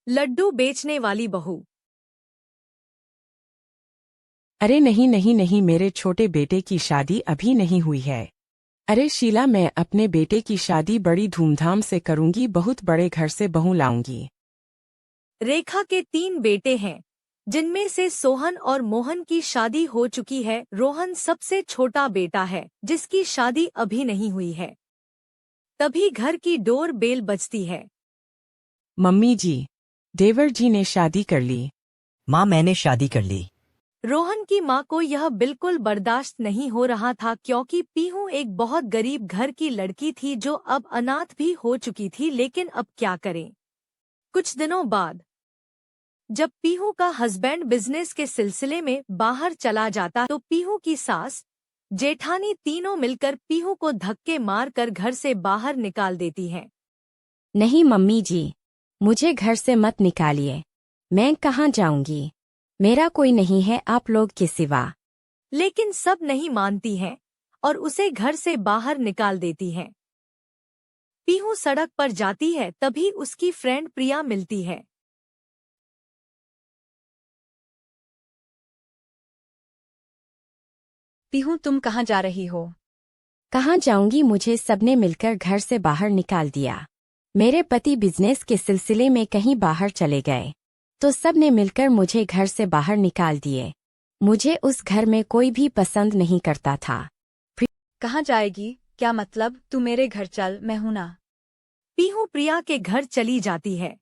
लड्डू बेचने वाली बहू। अरे नहीं नहीं नहीं, मेरे छोटे बेटे की शादी अभी नहीं हुई है। अरे शीला, मैं अपने बेटे की शादी बड़ी धूमधाम से करूंगी, बहुत बड़े घर से बहू लाऊंगी। रेखा के 3 बेटे हैं, जिनमें से सोहन और मोहन की शादी हो चुकी है। रोहन सबसे छोटा बेटा है, जिसकी शादी अभी नहीं हुई है। तभी घर की डोर बेल बजती है। मम्मी जी, देवर जी ने शादी कर ली। माँ, मैंने शादी कर ली। रोहन की माँ को यह बिल्कुल बर्दाश्त नहीं हो रहा था, क्योंकि पीहू एक बहुत गरीब घर की लड़की थी जो अब अनाथ भी हो चुकी थी। लेकिन अब क्या करें। कुछ दिनों बाद जब पीहू का हस्बैंड बिजनेस के सिलसिले में बाहर चला जाता तो पीहू की सास जेठानी तीनों मिलकर पीहू को धक्के मारकर घर से बाहर निकाल देती हैं। नहीं मम्मी जी, मुझे घर से मत निकालिए। मैं कहाँ जाऊंगी? मेरा कोई नहीं है आप लोग के सिवा। लेकिन सब नहीं मानती हैं और उसे घर से बाहर निकाल देती हैं। पीहू सड़क पर जाती है, तभी उसकी फ्रेंड प्रिया मिलती है। पीहू, तुम कहाँ जा रही हो? कहाँ जाऊंगी, मुझे सबने मिलकर घर से बाहर निकाल दिया। मेरे पति बिजनेस के सिलसिले में कहीं बाहर चले गए, तो सबने मिलकर मुझे घर से बाहर निकाल दिए। मुझे उस घर में कोई भी पसंद नहीं करता था। कहाँ जाएगी? क्या मतलब? तू मेरे घर चल, मैं हूं ना। पीहू प्रिया के घर चली जाती है।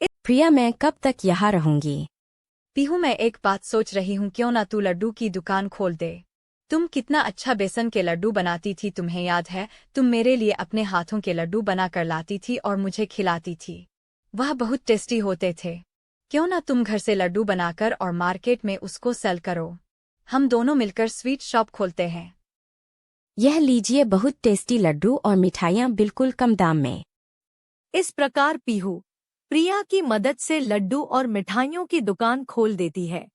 प्रिया, मैं कब तक यहाँ रहूंगी? पीहू, मैं एक बात सोच रही हूँ, क्यों ना तू लड्डू की दुकान खोल दे। तुम कितना अच्छा बेसन के लड्डू बनाती थी, तुम्हें याद है? तुम मेरे लिए अपने हाथों के लड्डू बना कर लाती थी और मुझे खिलाती थी। वह बहुत टेस्टी होते थे। क्यों ना तुम घर से लड्डू बनाकर और मार्केट में उसको सेल करो। हम दोनों मिलकर स्वीट शॉप खोलते हैं। यह लीजिए, बहुत टेस्टी लड्डू और मिठाइयाँ बिल्कुल कम दाम में। इस प्रकार पीहू प्रिया की मदद से लड्डू और मिठाइयों की दुकान खोल देती है।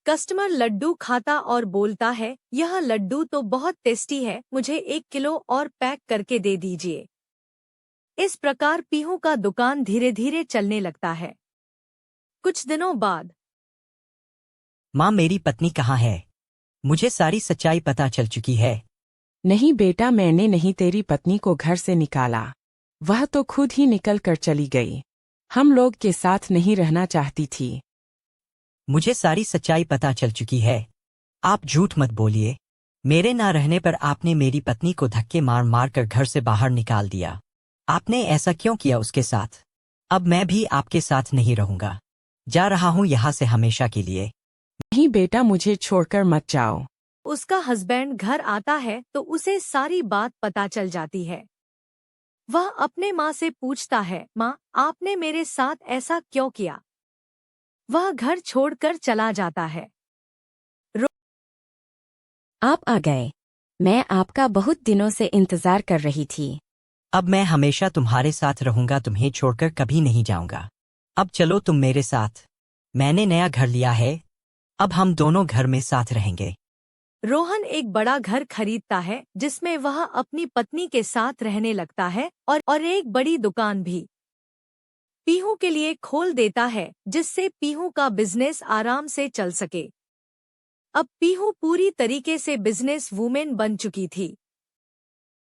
कस्टमर लड्डू खाता और बोलता है, यह लड्डू तो बहुत टेस्टी है, मुझे 1 किलो और पैक करके दे दीजिए। इस प्रकार पीहू का दुकान धीरे धीरे चलने लगता है। कुछ दिनों बाद माँ, मेरी पत्नी कहाँ है? मुझे सारी सच्चाई पता चल चुकी है। नहीं बेटा, मैंने नहीं तेरी पत्नी को घर से निकाला, वह तो खुद ही निकल कर चली गई। हम लोग के साथ नहीं रहना चाहती थी। मुझे सारी सच्चाई पता चल चुकी है। आप झूठ मत बोलिए। मेरे ना रहने पर आपने मेरी पत्नी को धक्के मार मार कर घर से बाहर निकाल दिया। आपने ऐसा क्यों किया उसके साथ? अब मैं भी आपके साथ नहीं रहूंगा। जा रहा हूँ यहाँ से हमेशा के लिए। नहीं बेटा, मुझे छोड़कर मत जाओ। उसका हस्बैंड घर आता है तो उसे सारी बात पता चल जाती है। वह अपने माँ से पूछता है, माँ, आपने मेरे साथ ऐसा क्यों किया? वह घर छोड़कर चला जाता है। आप आ गए। मैं आपका बहुत दिनों से इंतजार कर रही थी। अब मैं हमेशा तुम्हारे साथ रहूंगा, तुम्हें छोड़कर कभी नहीं जाऊंगा। अब चलो तुम मेरे साथ। मैंने नया घर लिया है, अब हम दोनों घर में साथ रहेंगे। रोहन एक बड़ा घर खरीदता है, जिसमें वह अपनी पत्नी के साथ रहने लगता है और एक बड़ी दुकान भी पीहू के लिए खोल देता है, जिससे पीहू का बिजनेस आराम से चल सके। अब पीहू पूरी तरीके से बिजनेस वूमेन बन चुकी थी।